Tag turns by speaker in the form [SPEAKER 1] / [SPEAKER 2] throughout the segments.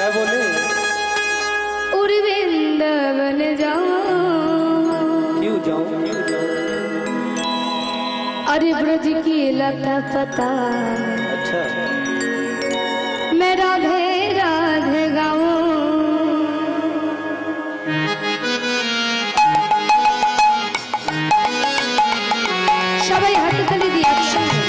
[SPEAKER 1] क्या बोले?
[SPEAKER 2] वृंदावन जाऊं।
[SPEAKER 1] क्यों जाऊं?
[SPEAKER 2] अरे ब्रज की लता पता।
[SPEAKER 1] अच्छा।
[SPEAKER 2] मैं राधे राधे गाऊं। सबाई हाथ ताली दिए একসঙ্গে।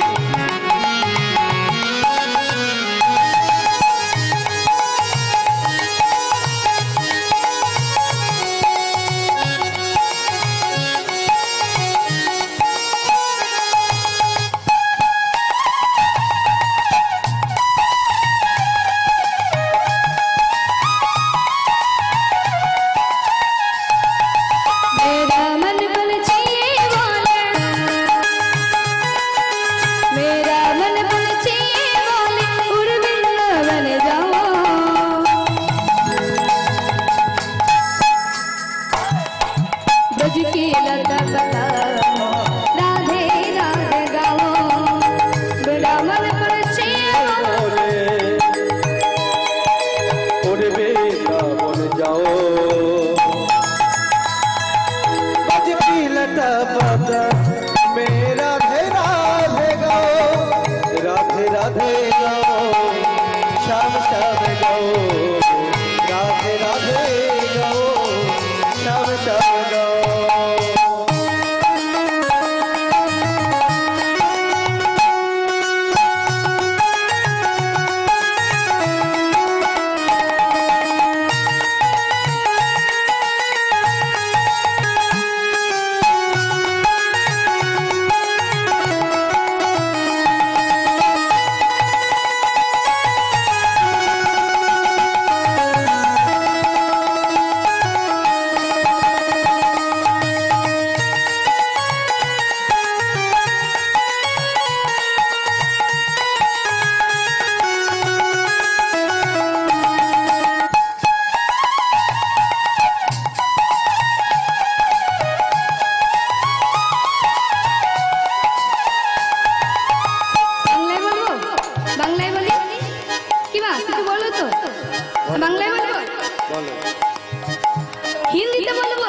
[SPEAKER 2] হিন্দিতে বলবো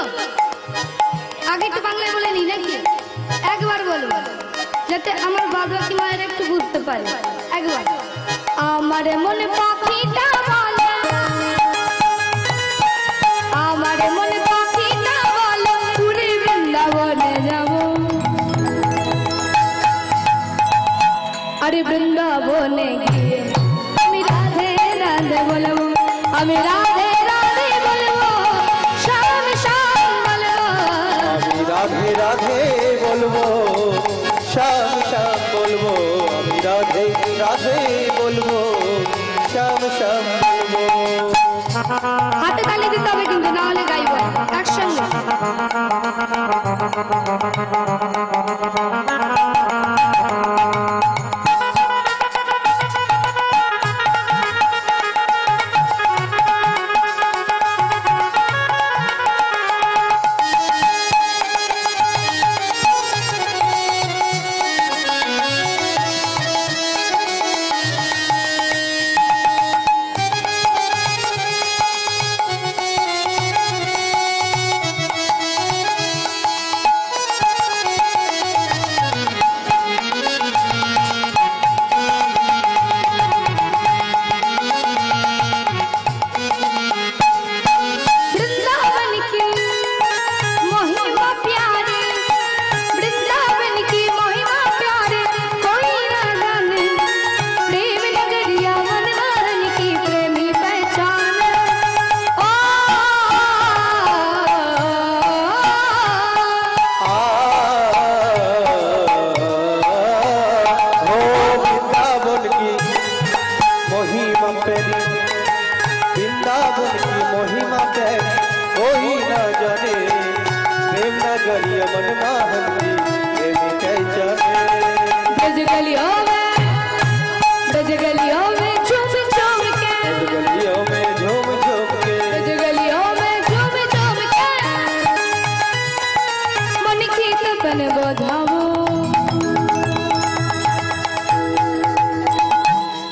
[SPEAKER 2] আগে তো বাংলায় বলে নি নাকি একবার বলবো যাতে আমার বাবা কি মায়ের একটু বুঝতে পারে একবার আমার মনে পাখিটা বলে আমার মনে পাখিটা বলে পুরী বৃন্দাবনে যাব আরে বৃন্দাবনে গিয়ে আমি রাধে রাধে বলবো আমি রাধে
[SPEAKER 1] राधे राधे बोलबो श्याम श्याम बोलबो अभी राधे राधे बोलबो श्याम श्याम बोलबो
[SPEAKER 2] हाथे ताली दिते होबे किन्तु ना होले गाइबो एकसंगे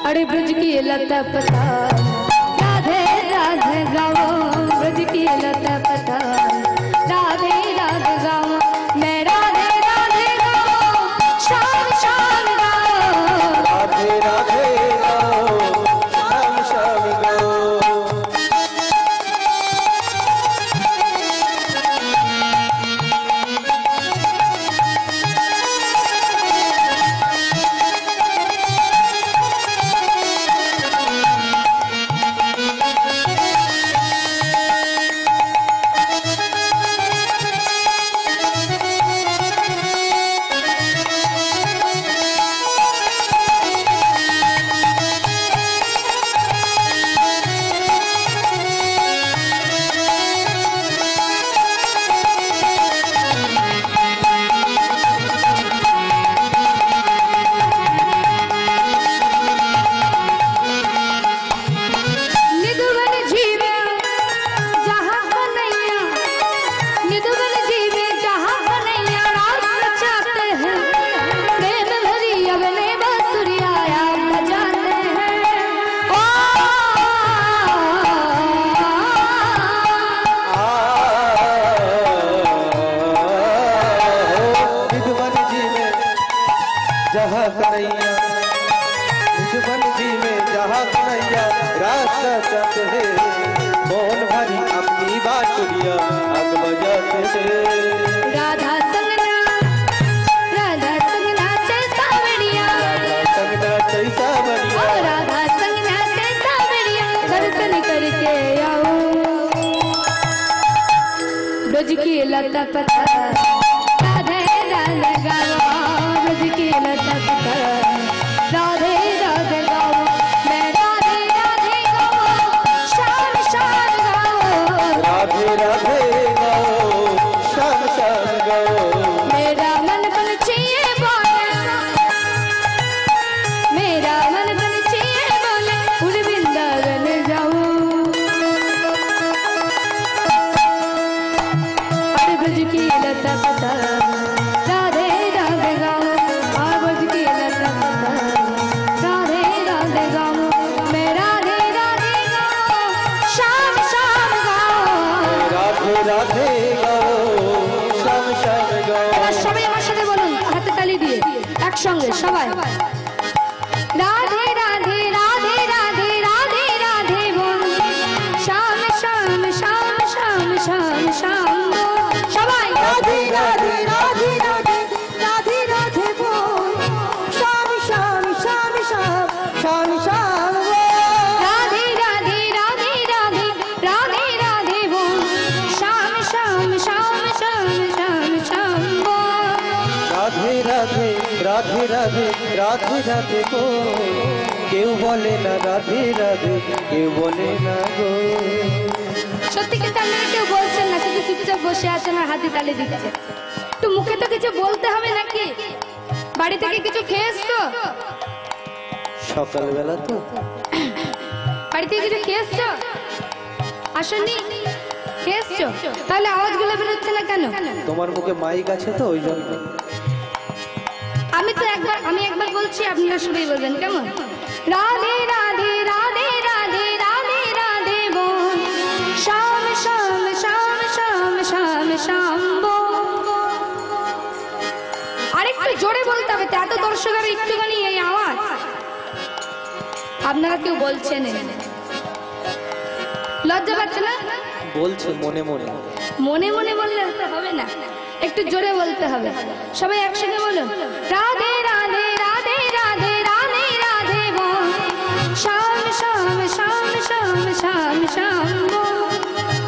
[SPEAKER 2] अरे ब्रज की लता पता राधे राधे गाओ ब्रज की लता पता राधे राधे गाओ मैं राधे राधे गाओ शाम शाम गाओ
[SPEAKER 1] राधे राधे गाओ शाम शाम गाओ जहाँ कन्हैया निजमन जी में जहाँ कन्हैया रास्ता चलते है मोहन भरी अपनी बाटुरिया अग बजाते है
[SPEAKER 2] राधा संगना जैसा बढ़िया
[SPEAKER 1] संगना जैसा बढ़िया
[SPEAKER 2] राधा संगना जैसा बढ़िया दर्शन करके आओ ब्रज की लता पता राधे राधे गाओ ब्रज की लता पता राधे राधे गाओ मैं राधे राधे गाओ शाम शाम गाओ
[SPEAKER 1] राधे राधे गाओ शाम शाम गाओ
[SPEAKER 2] मेरा मन पंछिए बोले मेरा मन पंछिए बोले उड़ वृंदावन जाऊं और ब्रज की लता पता राधे राधे गाओ और ब्रज की लता पता राधे राधे गाओ मैं राधे राधे गाओ शाम शाम गाओ
[SPEAKER 1] राधे राधे गाओ शाम शाम गाओ
[SPEAKER 2] এবার সবাই আমার সাথে বলুন হাতে তালি দিয়ে একসঙ্গে সবাই রাধে রাধে রাধে রাধে রাধে রাধে বল শাম শাম শাম শাম শাম শাম বল সবাই রাধে রাধে রাধে রাধে রাধে রাধে বল শাম শাম শাম শাম শাম শাম রাধে রাধে রাধে রাধে রাধে রাধে বল শাম শাম শাম শাম শাম শাম বল
[SPEAKER 1] রাধে রাধে রাধে রাধে রাধে রাধে গো কেউ বলে না রাধে রাধে কেউ বলে না গো
[SPEAKER 2] সত্যি কিন্তু আপনারা কেউ বলছেন না শুধু চুপচাপ বসে আছেন আর হাতে তালি দিচ্ছে একটু মুখে তো কিছু বলতে হবে নাকি বাড়ি থেকে কিছু খেয়ে এসছো
[SPEAKER 1] সকালবেলা তো
[SPEAKER 2] বাড়ি থেকে কিছু খেয়ে এসছো আসেননি খেয়ে এসছো তাহলে আওয়াজগুলো বেরোচ্ছে না কেন
[SPEAKER 1] তোমার মুখে মাইক আছে তো ওই জন্য
[SPEAKER 2] আমি একবার বলছি আপনারা সবাই বলবেন কেমন রাধে রাধে রাধে রাধে রাধে রাধে বল শাম শাম শাম শাম শাম শাম বল আরেকটু জোরে বলতে হবে এত দর্শকের একটুখানি এই আওয়াজ আপনারা কেউ বলছেন লজ্জা পাচ্ছে না
[SPEAKER 1] বলছে মনে মনে
[SPEAKER 2] মনে মনে বললে তো হবে না একটু জোরে বলতে হবে সবাই একসঙ্গে বলুন রাধে রাধে রাধে রাধে রাধে রাধে বল শাম শাম শাম শাম শাম শাম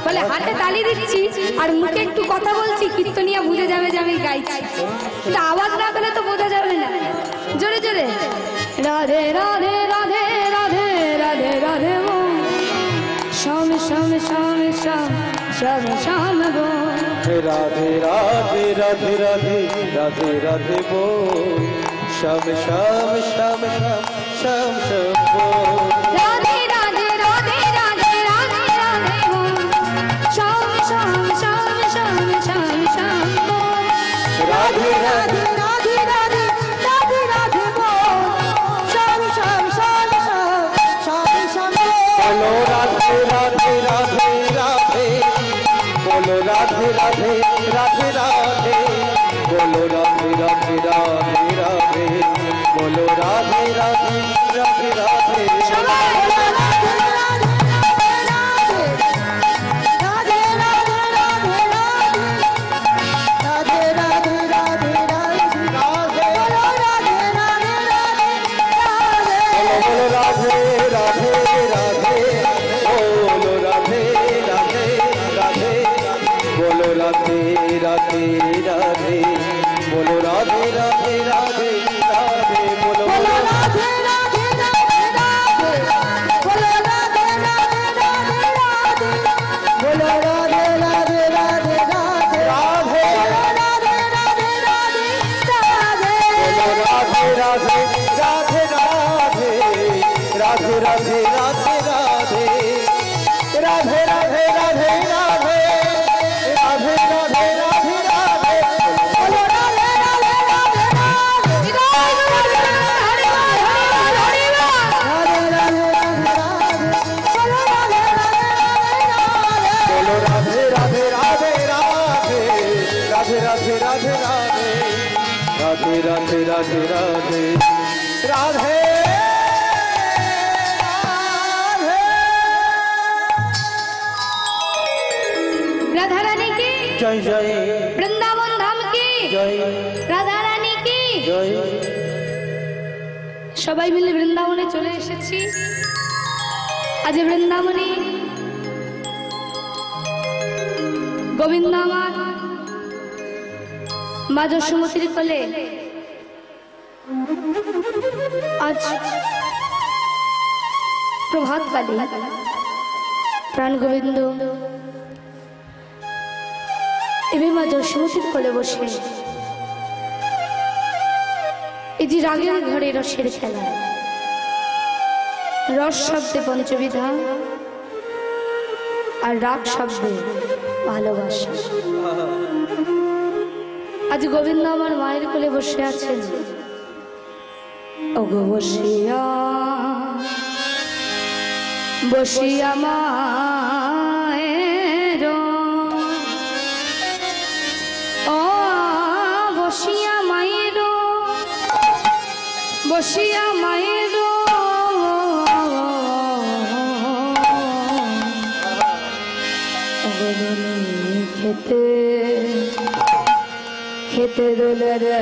[SPEAKER 2] বলে হাতে তালি দিচ্ছি আর মুখে একটু কথা বলছি কীর্তনিয়া বুঝে যাবে যে আমি গাইছি কিন্তু আওয়াজ না পেলে তো বোঝা যাবে না জোরে জোরে রাধে রাধে রাধে রাধে রাধে রাধে বল শাম শাম শাম শাম শাম শাম বল
[SPEAKER 1] রাধে রাধে রাধে রাধে রাধে রাধে बोल श्याम श्याम श्याम श्याम श्याम श्याम बोल
[SPEAKER 2] राधे राधे राधे राधे राधे राधे बोल श्याम श्याम श्याम श्याम श्याम श्याम बोल
[SPEAKER 1] राधे राधे
[SPEAKER 2] राधे राधे राधे राधे बोल श्याम श्याम श्याम श्याम श्याम श्याम
[SPEAKER 1] बोलो राधे राधे রাধে রাধে রাধে বলো রাধে রাধে রাধে রাধে বলো রাধে রাধে রাধে রাধে राधे राधे बोलो राधे राधे राधे राधे बोलो राधे राधे राधे राधे बोलो राधे राधे राधे राधे बोलो राधे राधे राधे राधे राधे राधे राधे राधे बोलो राधे राधे राधे राधे राधे राधे राधे राधे राधे राधे राधे राधे राधे राधे राधे राधे
[SPEAKER 2] राधा रानी की
[SPEAKER 1] जय जय
[SPEAKER 2] वृंदावन धाम की
[SPEAKER 1] जय
[SPEAKER 2] राधा रानी की
[SPEAKER 1] जय
[SPEAKER 2] সবাই মিলে বৃন্দাবনে চলে এসেছি আজ বৃন্দাবনে গোবিন্দ আমার মা যশোমতীর কোলে আজ প্রভাত কালী প্রাণ গোবিন্দ এবার মা যশোমতীর কোলে বসে এই যে রাগের ঘরে রসের খেলা রস শব্দে পঞ্চবিধা আর রাগ শব্দে ভালোবাসা আজ গোবিন্দ আমার মায়ের কোলে বসে আছেন ওগো বসিয়া বসিয়া মায়ের ও বসিয়া মায়ের বসিয়া মায়ের খেতে খেতে দোলে রে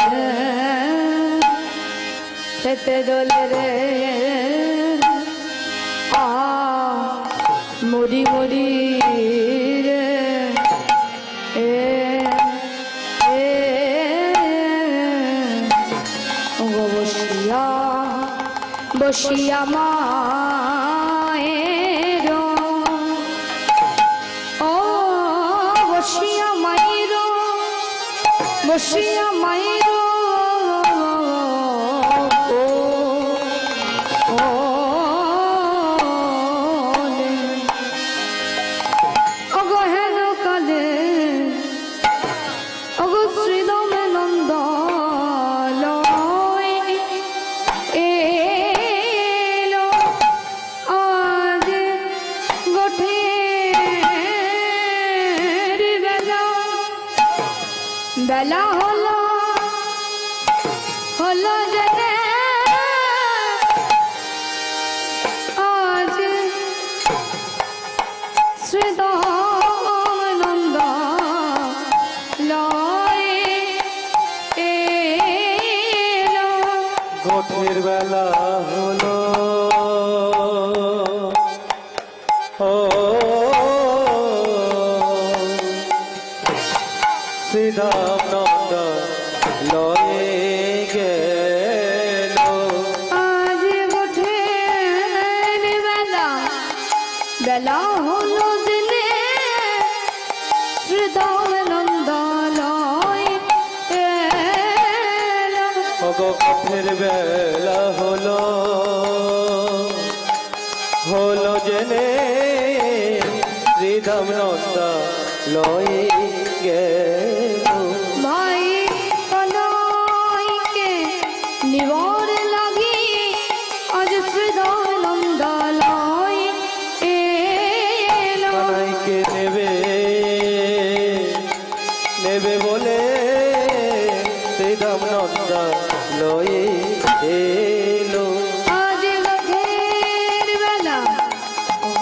[SPEAKER 2] খেতে দোলে রে মরি মরি রে বসিয়া বসিয়া মায়ের ও বসিয়া মায়ের বসিয়া মায়ের বেলা হলো হলো জেনে আজ শ্রীদানন্দ লয় এলো
[SPEAKER 1] গোঠের বেলা হলো ও শ্রীরাম নন্দ লয়ে গেল
[SPEAKER 2] আজ গোঠের বেলা বেলা হলো দিনে শ্রীদানন্দ লয় এলো
[SPEAKER 1] গোঠের বেলা হলো হলো জেনে শ্রীরাম নন্দ লয়ে গেল
[SPEAKER 2] ভাই কনইকে নিবর লাগি আজ শ্রীদানন্দ লয় এলো
[SPEAKER 1] কানাইকে নেবে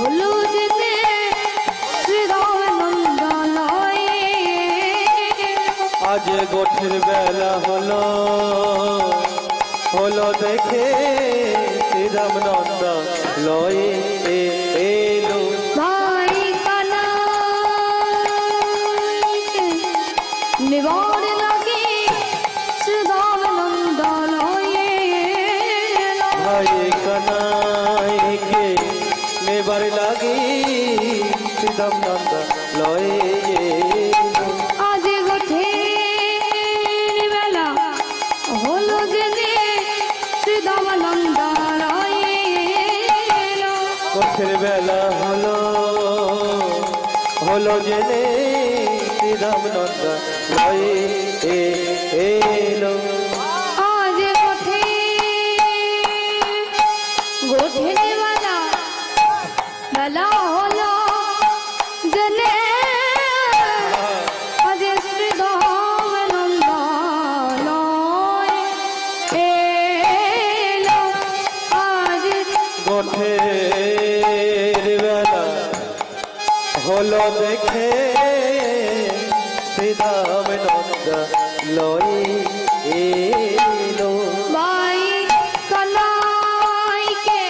[SPEAKER 2] হলো যেতে শ্রীরাম নন্দনয়ে।
[SPEAKER 1] আজ গোঠের বেলা হলো হলো দেখে শ্রীরাম নন্দনয়ে এলো।
[SPEAKER 2] ভাই কানাইকে নিবার লাগে শ্রীরাম নন্দনয়ে।
[SPEAKER 1] ভাই কানাইকে নেবার লাগি শ্রীরাম নন্দনয়ে এলো।
[SPEAKER 2] আজ গোঠের বেলা হলো জেনে শ্রীরাম নন্দনয়ে এলো।
[SPEAKER 1] গোঠের বেলা হলো হলো জেনে শ্রীরাম নন্দনয়ে এলো।
[SPEAKER 2] আজ গোঠের বেলা বেলা হলো জেনে আজ শ্রীরাম নন্দনয়ে এলো। আজ
[SPEAKER 1] গোঠের বেলা হলো দেখে শ্রীরাম নন্দনয়ে এলো।
[SPEAKER 2] ভাই কানাইকে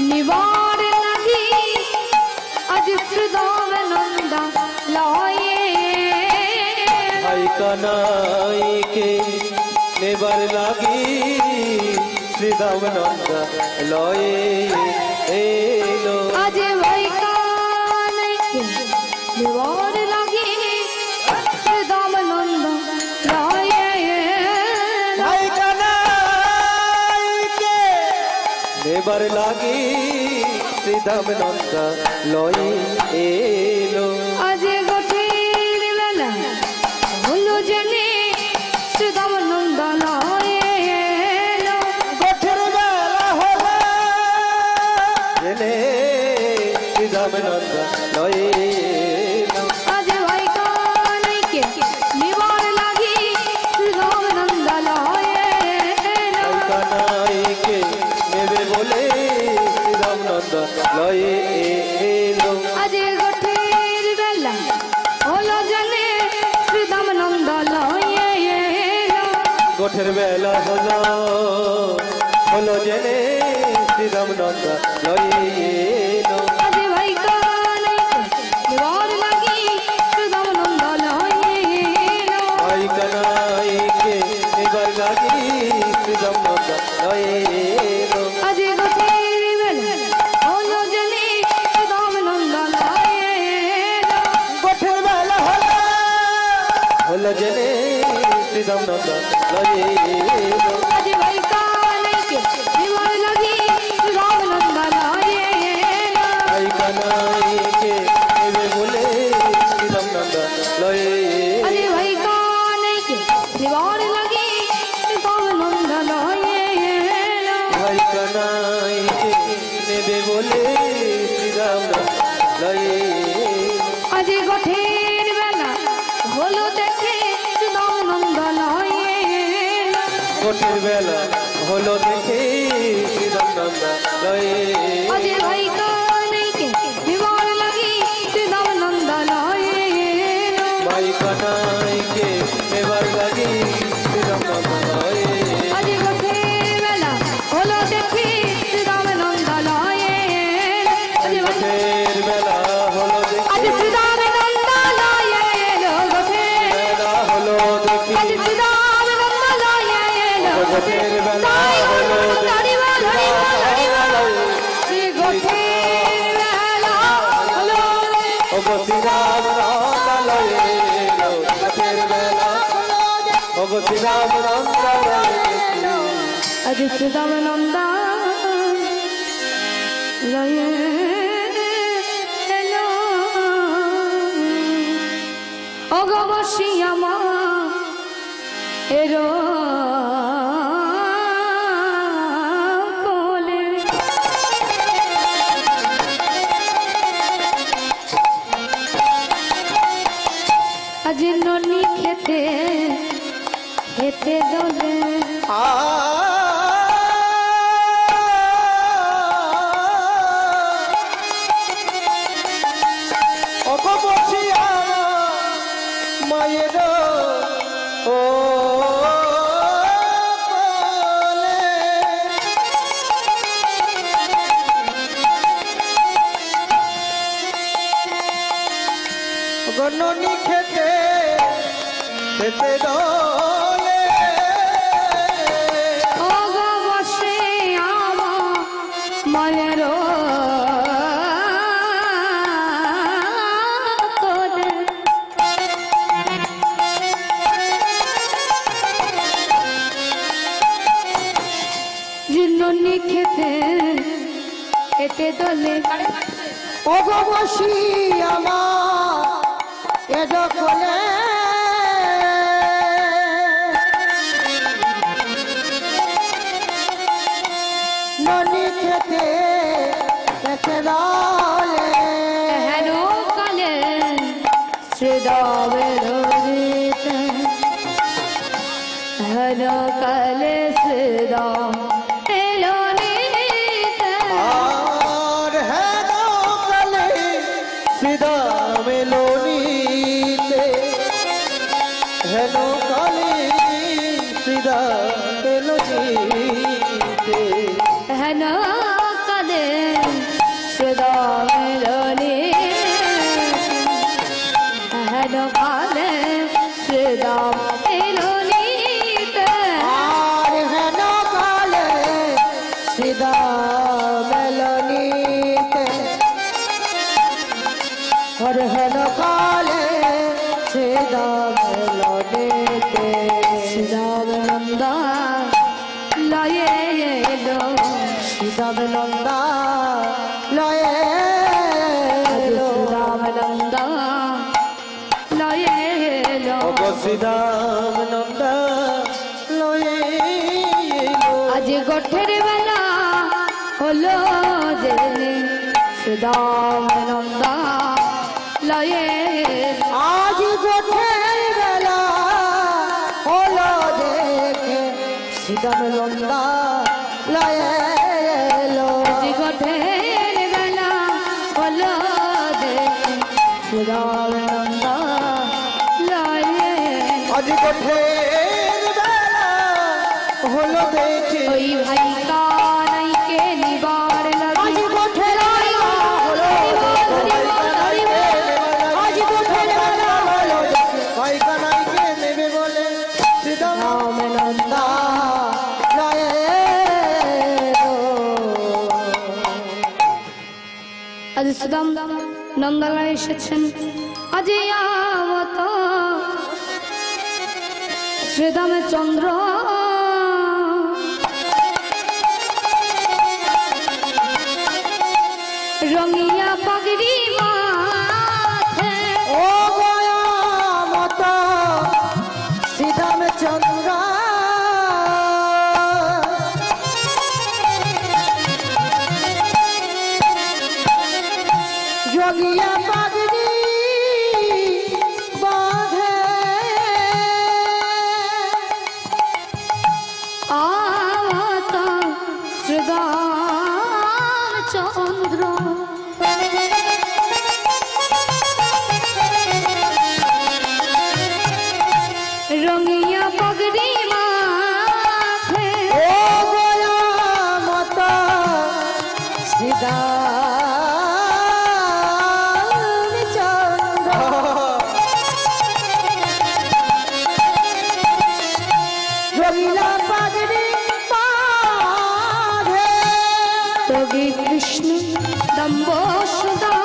[SPEAKER 2] নিবার লাগি আজ শ্রীরাম নন্দনয়ে।
[SPEAKER 1] ভাই কানাইকে নেবার লাগি শ্রীরাম নন্দনয়ে এলো।
[SPEAKER 2] আজ ভাই কানাইকে নিবার লাগি শ্রীরাম নন্দনয়ে।
[SPEAKER 1] ভাই কানাইকে নেবার লাগি শ্রীরাম নন্দনয়ে এলো।
[SPEAKER 2] আজ গোঠের বেলা হলো জেনে শ্রীরাম নন্দনয়ে এলো।
[SPEAKER 1] গোঠের বেলা হলো জেনে শ্রীরাম নন্দনয়ে এলো।
[SPEAKER 2] আজ ভাই কানাইকে নিবার লাগি শ্রীরাম নন্দনয়ে এলো।
[SPEAKER 1] ভাই কানাইকে নেবে বলে শ্রীরাম নন্দনয়ে এলো।
[SPEAKER 2] আজ গোঠের বেলা হলো জেনে শ্রীরাম নন্দনয়ে এলো।
[SPEAKER 1] গোঠের বেলা হলো হলো জেনে শ্রীরাম নন্দনয়ে এলো।
[SPEAKER 2] আজ ভাই কানাইকে নিবার লাগি শ্রীরাম নন্দনয়ে এলো।
[SPEAKER 1] ভাই কানাইকে নেবার লাগি শ্রীরাম নন্দনয়ে এলো।
[SPEAKER 2] আজ গোঠের বেলা হলো জেনে শ্রীরাম নন্দনয়ে এলো।
[SPEAKER 1] গোঠের বেলা হলো হলো জেনে শ্রীরাম নন্দনয়ে এলো।
[SPEAKER 2] আজ ভাই কানাইকে নিবার লাগি শ্রীরাম নন্দনয়ে এলো।
[SPEAKER 1] ভাই কানাইকে নেবে বলে শ্রীরাম নন্দনয়ে
[SPEAKER 2] আজ
[SPEAKER 1] এলো।
[SPEAKER 2] ভাই কানাইকে নিবার লাগি শ্রীরাম নন্দনয়ে এলো।
[SPEAKER 1] ভাই কানাইকে নেবে বলে শ্রীরাম নন্দনয়ে এলো।
[SPEAKER 2] আজ গোঠের বেলা হলো দেখে শ্রীরাম নন্দনয়ে এলো।
[SPEAKER 1] গোঠের বেলা হলো দেখে শ্রীরাম নন্দনয়ে
[SPEAKER 2] আজ
[SPEAKER 1] এলো।
[SPEAKER 2] ভাই কানাইকে নিবার লাগি শ্রীরাম নন্দনয়ে এলো।
[SPEAKER 1] ভাই কানাইকে নেবার লাগি শ্রীরাম নন্দনয়ে এলো।
[SPEAKER 2] আজ গোঠের বেলা হলো দেখে শ্রীরাম নন্দনয়ে এলো। আজ
[SPEAKER 1] গোঠের বেলা হলো
[SPEAKER 2] আজ
[SPEAKER 1] দেখে
[SPEAKER 2] শ্রীরাম নন্দনয়ে এলো। গোঠের
[SPEAKER 1] বেলা হলো দেখে
[SPEAKER 2] আজ শ্রীরাম নন্দনয়ে এলো।
[SPEAKER 1] গোঠের বেলা
[SPEAKER 2] তাই
[SPEAKER 1] হলো
[SPEAKER 2] হরিবল হরিবল হরিবল শ্রী গোঠের বেলা হলো
[SPEAKER 1] ওগো শ্রীরাম নন্দনয়ে এলো। গোঠের বেলা ওগো শ্রীরাম নন্দনয়ে এলো।
[SPEAKER 2] আজ শ্রীরাম নন্দনয়ে এলো। ওগো বসিয়া মা এরো কোলে। আজ ননি খেতে খেতে দোলে।
[SPEAKER 1] ননি খেতে খেতে দলে
[SPEAKER 2] ও গো বসে আমার মায়ের কোলে ননি খেতে খেতে দলে
[SPEAKER 3] ও গো বসি আমার এ কোলে ননি খেতে খেতে দলে
[SPEAKER 2] হেন কালে শ্রীদামের হৃতে হেন কালে শ্রীদাম এলো নিতে
[SPEAKER 1] আর হেন কালে শ্রীদাম এলো নিতে হেন কালে শ্রীদাম এলো নিতে
[SPEAKER 2] হেন কালে শ্রীদাম এলো নিতে হেন কালে শ্রীদাম এলো নিতে
[SPEAKER 3] আর হেন কালে শ্রীদাম এলো নিতে আর হেন কালে শ্রীদাম এলো নিতে
[SPEAKER 2] শ্রীদাম নন্দা লয়ে এলো
[SPEAKER 3] শ্রীদাম নন্দা লয়ে এলো
[SPEAKER 2] শ্রীদাম নন্দা লয়ে এলো
[SPEAKER 1] শ্রীদাম নন্দা লয়ে এলো
[SPEAKER 2] আজ গোঠের বেলা হলো জেনে শ্রীদাম নন্দা লয়ে এলো।
[SPEAKER 3] আজ গোঠের বেলা হলো দেখে শ্রীদাম নন্দা লয়ে এলো
[SPEAKER 2] আজ গোঠের বেলা হলো দেখে শ্রীদাম নন্দা লয়ে এলো।
[SPEAKER 1] আজ কোঠের বেলা হলো দেখে
[SPEAKER 2] ওই ভাই কানাইকে নিবার
[SPEAKER 3] আজ
[SPEAKER 2] লাগি
[SPEAKER 3] গোঠের বেলা হলো দেখে আজ গোঠের বেলা হলো দেখে
[SPEAKER 1] ভাই কানাইকে নেবে বলে শ্রীদাম
[SPEAKER 3] রাম নন্দা লয়ে এলো
[SPEAKER 2] আজ শ্রীদাম নন্দালয় এসেছেন আজ আমত শ্রীদাম চন্দ্র রঙিয়া পাগড়ি মাথে
[SPEAKER 3] ও গয়া মত শ্রীদাম চন্দ্র যোগিয়া পাগড়ি বাঁধে
[SPEAKER 2] আমত শ্রীদাম চন্দ্র রঙিয়া পাগড়ি মাথে
[SPEAKER 3] ও গয়া মত শ্রীদাম চন্দ্র যোগিলা পাগড়ি বাঁধে
[SPEAKER 2] তবে কৃষ্ণ দম্ব সুদা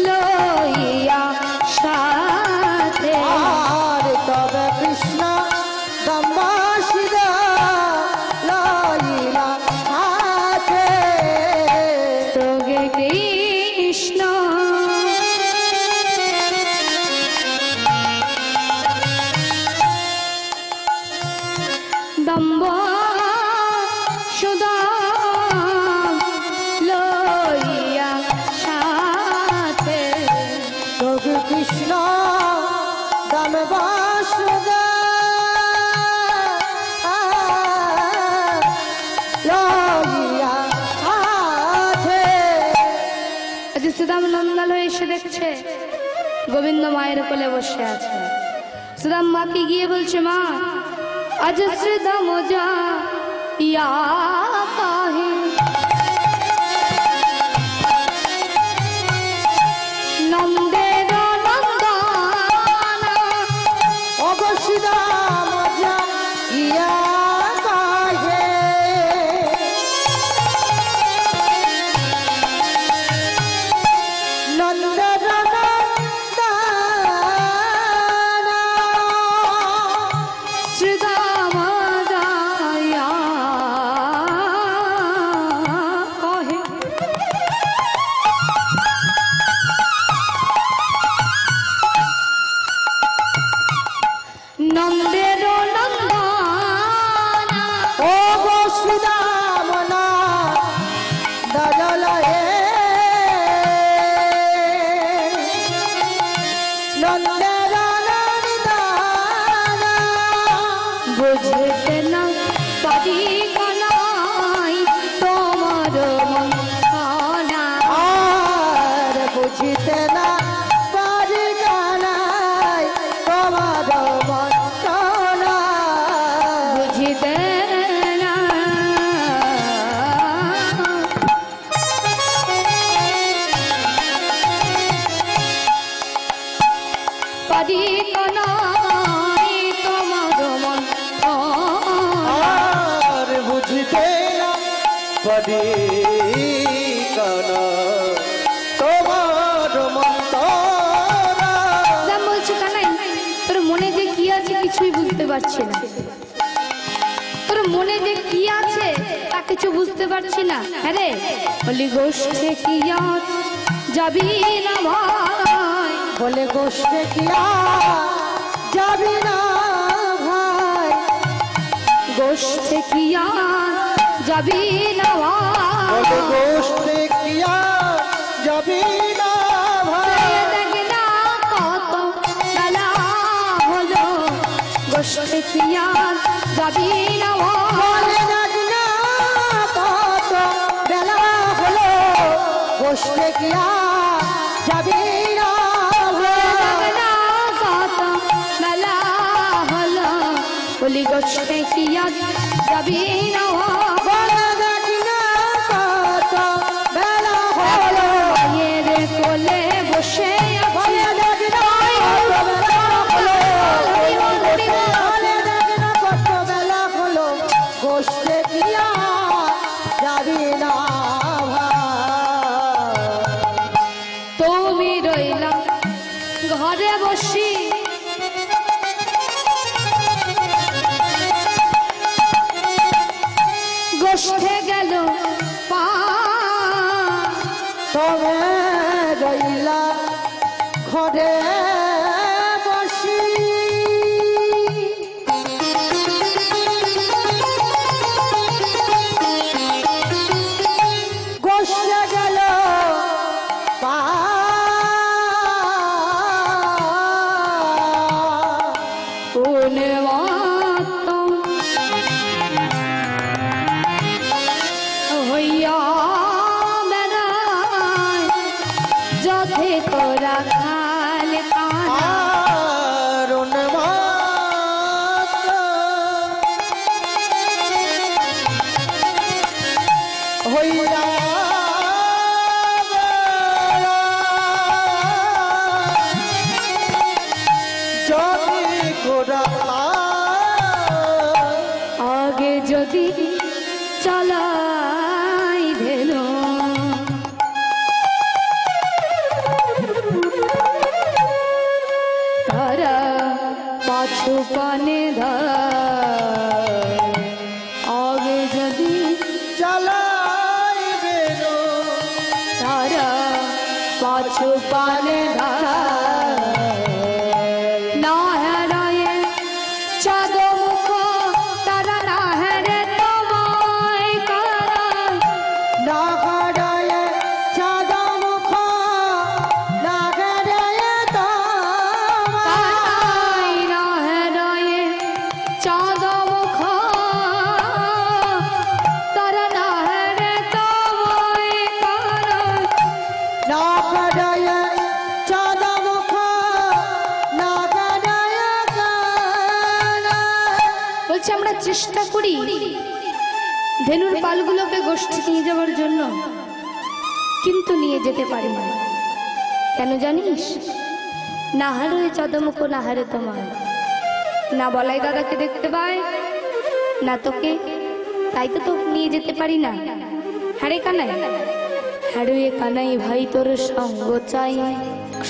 [SPEAKER 2] লইয়া সাথে
[SPEAKER 3] আর তবে কৃষ্ণ দম্বাসিদা লইলা হাতে
[SPEAKER 2] তবে কৃষ্ণ দম্ব সুদা লইয়া সাথে
[SPEAKER 3] তবে কৃষ্ণ দম্বাসিদা লইলা হাতে
[SPEAKER 2] আজ শ্রীদাম নন্দালয় এসে দেখছে গোবিন্দ মায়ের কোলে বসে আছে। শ্রীদাম মাকে গিয়ে বলছে, মা আজ শ্রীদাম যা ইয়া কাহে নন্দের নন্দন
[SPEAKER 1] কাঁদে কানা তোমার মন্তরা।
[SPEAKER 2] যা বলছো কানাই, তোর মনে যে কি আছে কিছুই বুঝতে পারছি না। তোর মনে যে কি আছে তা কিছু বুঝতে পারছি না। হ্যাঁ রে, বলি গোষ্ঠে কি আজ যাবি না ভাই,
[SPEAKER 3] বলে গোষ্ঠে কিয়া যাবি না ভাই,
[SPEAKER 2] গোষ্ঠে কি আজ যাবি না ভাই,
[SPEAKER 1] বলে গোষ্ঠে কিয়া যাবি না ভাই।
[SPEAKER 2] দেখ না কত বেলা হলো, গোষ্ঠে কি আজ যাবি না ভাই,
[SPEAKER 3] বলে যাবি না কত বেলা হলো, গোষ্ঠে কিয়া যাবি না ভাই,
[SPEAKER 2] দেখ না কত বেলা হলো, বলি গোষ্ঠে কি আজ যাবি না ভাই।
[SPEAKER 3] বলে যাবি না কত বেলা হলো,
[SPEAKER 2] মায়ের কোলে বসে
[SPEAKER 3] বলে যাবি না কত বেলা হলো, বলে যাবি না কত বেলা হলো, গোষ্ঠে কিয়া যাবি না ভাই।
[SPEAKER 2] তুমি রইলা ঘরে বসি, গোষ্ঠে গেল পা,
[SPEAKER 3] তবে রইলা ঘরে বসি, গোষ্ঠে গেল পা,
[SPEAKER 2] কোন মাতম হইয়া বেড়ায়, যথে তোরা খাল কানা,
[SPEAKER 1] আরুণ মাত হইয়া যদি গোরা
[SPEAKER 2] আগে যদি চালাই ভেলো, তারা পাছু পানে ধর, আগে যদি
[SPEAKER 1] চালাই বেরো
[SPEAKER 2] তারা পাছু পানে ধর, না হেরায়ে চাঁদ মুখ, তারা না হেরে তোমায় কারা,
[SPEAKER 3] না হারায় চাঁদ মুখ, না হারায় তোমায়,
[SPEAKER 2] তারাই না হেরায়ে চাঁদ মুখ, তারা না হেরে তোমায় কারা,
[SPEAKER 3] না হারায় চাঁদ মুখ, না হারায় কানা।
[SPEAKER 2] বলছে আমরা চেষ্টা করি ধেনুর পালগুলোকে গোষ্ঠী নিয়ে যাওয়ার জন্য, কিন্তু নিয়ে যেতে পারি না। কেন জানিস? না হারে চাঁদমুখ, না হারে তোমার, না বলাই দাদাকে দেখতে পায় না তোকে, তাই তো তোকে নিয়ে যেতে পারি না। হারে কানাই, হারে কানাই ভাই তোর সঙ্গ চাই,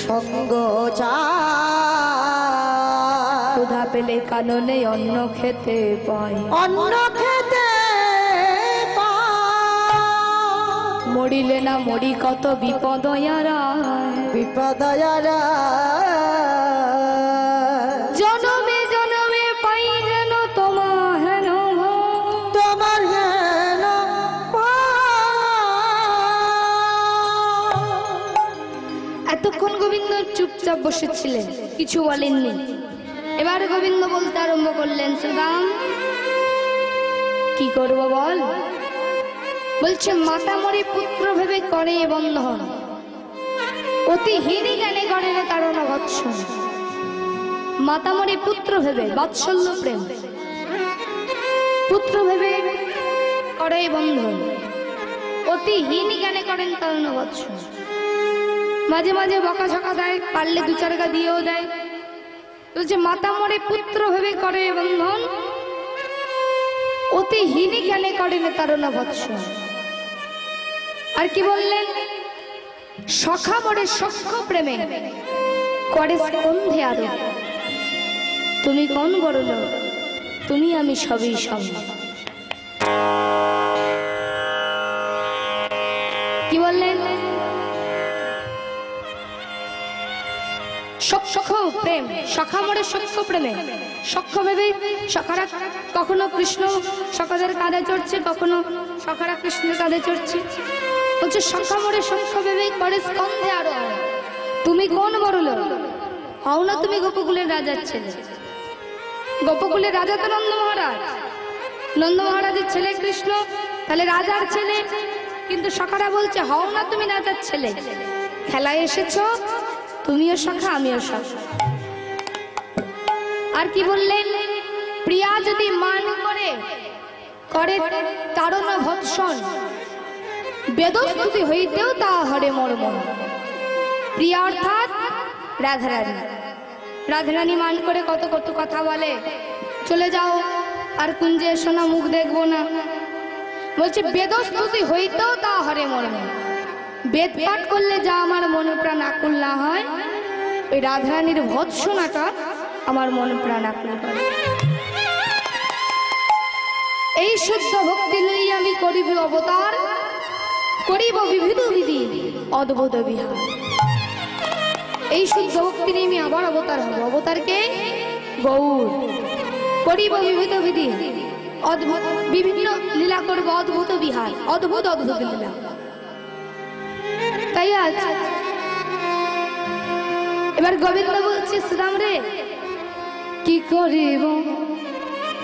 [SPEAKER 3] সঙ্গ চা
[SPEAKER 2] ক্ষুধা পেলে কাননে অন্ন খেতে পাই,
[SPEAKER 3] অন্ন খেতে পাই,
[SPEAKER 2] মরিলে না মরি কত বিপদ
[SPEAKER 3] বিপদয়ারা
[SPEAKER 2] জনমে জনমে পাই যেন তোমার হেন
[SPEAKER 3] তোমার হেন
[SPEAKER 2] এতক্ষণ গোবিন্দ চুপচাপ বসেছিলেন, কিছু বলেননি। এবার গোবিন্দ বলতে আরম্ভ করলেন, সুদাম কি করব বল? বলছে মাতা মরে পুত্র ভেবে করে এ বন্ধন, অতি হীনি জ্ঞানে করে না কারণ ভৎসন। মাতা মরে পুত্র ভেবে, বাৎসল্য প্রেম, পুত্র ভেবে করে এ বন্ধন, অতি হীনি জ্ঞানে করেন কারণ ভৎসন। মাঝে মাঝে বকাঝকা দেয়, পারলে দু চারগা দিয়েও দেয়। বলছে মাতা মরে পুত্র ভেবে করে এ বন্ধন, অতি হীনি জ্ঞানে করে না তারণ ভৎসন। আর কি বললেন? সখা মোরে সখ্য প্রেমে করে স্কন্ধে আরো, তুমি কোন বড় লোক, তুমি আমি সবই সম। কি বললেন? সখ্য প্রেম, সখা মোরে সখ্য প্রেমে, সখ্য ভেবে সখারা কখনো কৃষ্ণ সখাদের কাঁধে চড়ছে, কখনো সখারা কৃষ্ণের কাঁধে চড়ছে। বলছে সখা মোরে সখ্য ভেবে করে স্কন্ধে আরো, তুমি কোন বড় লোক, হও না তুমি গোপকুলের রাজার ছেলে। গোপকুলের রাজা তো নন্দ মহারাজ, নন্দ মহারাজের ছেলে কৃষ্ণ, তাহলে রাজার ছেলে। কিন্তু সখারা বলছে হও না তুমি রাজার ছেলে, খেলায় এসেছো, তুমিও সখা আমিও সখা। আর কি বললেন? প্রিয়া যদি মান করে করে তারণ ভৎসন, বেদস্তুতি হইতেও তা হরে মর্ম। প্রিয়া অর্থাৎ রাধারানী। রাধারানী মান করে কত কত কথা বলে, চলে যাও আর কুঞ্জে এসো না, মুখ দেখবো না। বলছে বেদস্তুতি হইতেও তা হরে মর্ম। বেদ পাঠ করলে যা আমার মনে প্রাণ আকুল না হয়, ওই রাধারানীর ভৎসনাটা আমার মনে প্রাণ আকুল করে। এই শুদ্ধ ভক্তি লই আমি করিব অবতার, করিব বিবিধ বিধি অদ্ভুত বিহার। এই শুদ্ধ ভক্তি নিয়ে আমি আবার অবতার হব। অবতারকে গৌর, করিব বিবিধ বিধি অদ্ভুত, বিভিন্ন লীলা করব, অদ্ভুত বিহার, অদ্ভুত অদ্ভুত লীলা। তাই আজ এবার গোবিন্দ বলছে শ্রীরাম রে, কি করিব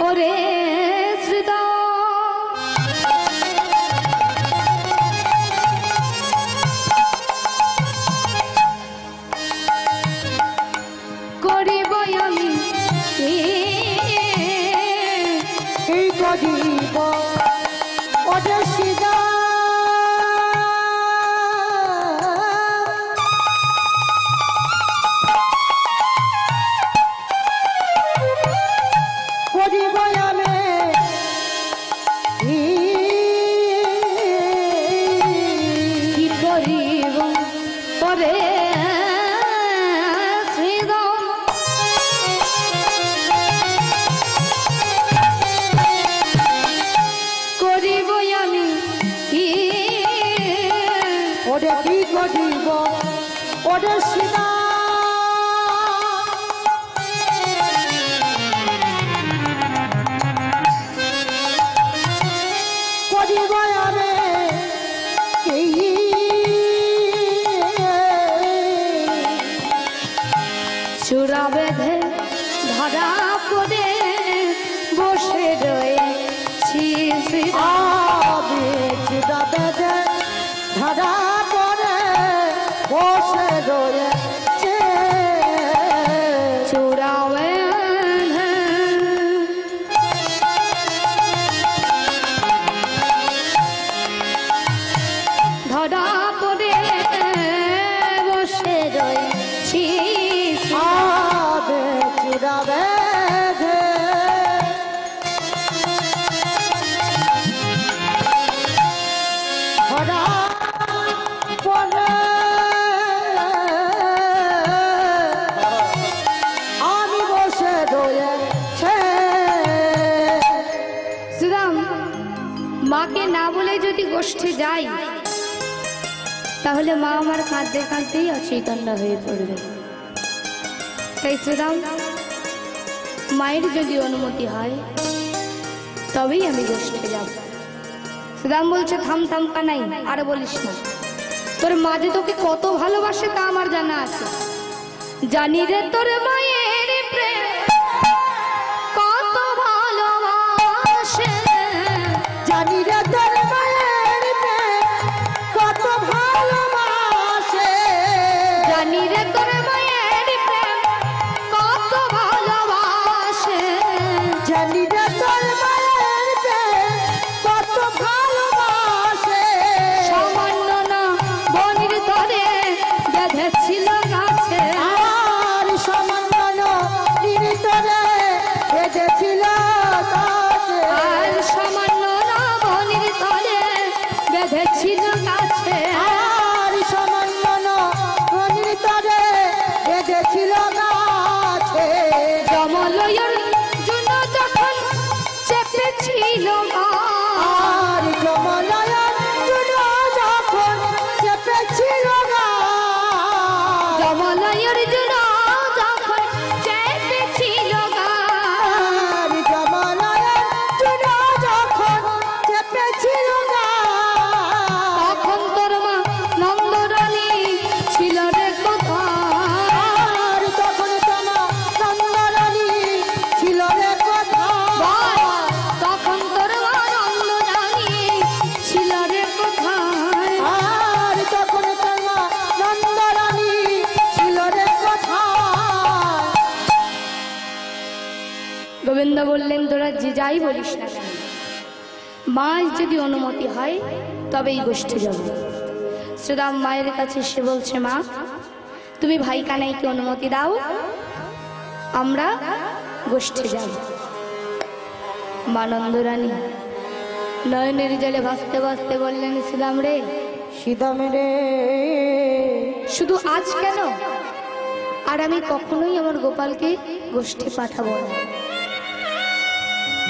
[SPEAKER 2] ওরে শ্রীরাম, করিব আমি
[SPEAKER 3] কি করিব ওরে শ্রীরাম, করিব আমি
[SPEAKER 2] কি করিব ওরে শ্রীরাম, করিব আমি কি,
[SPEAKER 3] ওরে কি করিব ওরে শ্রীরাম, করিব আমি কি,
[SPEAKER 2] চূড়া বেঁধে ধরা পড়ে বসে রয়েছি
[SPEAKER 3] আবে চূড়া বেঁধে ধরা পড়ে বসে রয়েছে,
[SPEAKER 2] চূড়া বেঁধে ধরা পড়ে বসে রয়েছি,
[SPEAKER 3] আবে চূড়া বেঁধে ধরা পড়ে আমি বসে রয়েছে।
[SPEAKER 2] শ্রীরাম, মাকে না বলে যদি গোষ্ঠে যাই, তাহলে মা আমার কাঁদতে কাঁদতেই অচৈতন্য হয়ে পড়বে। তাই শ্রীরাম, মায়ের যদি অনুমতি হয় তবেই আমি গোষ্ঠে যাব। শ্রীরাম বলছে থাম থাম কানাই, আর বলিস না, তোর মা যে তোকে কত ভালোবাসে তা আমার জানা আছে। জানি রে তোর মায়ের প্রেম কত ভালোবাসে,
[SPEAKER 3] জানি রে তোর মায়ের প্রেম কত ভালোবাসে,
[SPEAKER 2] জানি রে তোর মায়ের প্রেম কত ভালোবাসে,
[SPEAKER 3] জানি রে তোর মায়ের প্রেম কত ভালোবাসে,
[SPEAKER 2] সামান্য না বনির তরে বেঁধেছিল গাছে,
[SPEAKER 3] আর সামান্য নিরিতরে বেঁধেছিল গাছে,
[SPEAKER 2] আর সামান্য না বনির তরে বেঁধেছিল গাছে, গোবিন্দ বললেন তোরা যে যাই বলিস না কেন, মায়ের যদি অনুমতি হয় তবে এই গোষ্ঠী যাব। শ্রীরাম মায়ের কাছে এসে বলছে, মা তুমি ভাই কানাইকে অনুমতি দাও, আমরা গোষ্ঠী যাব। মা নন্দরানী নয়নের জলে ভাসতে ভাসতে বললেন, শ্রীরাম রে,
[SPEAKER 3] সীতাম রে,
[SPEAKER 2] শুধু আজ কেন, আর আমি কখনোই আমার গোপালকে গোষ্ঠী পাঠাবো না।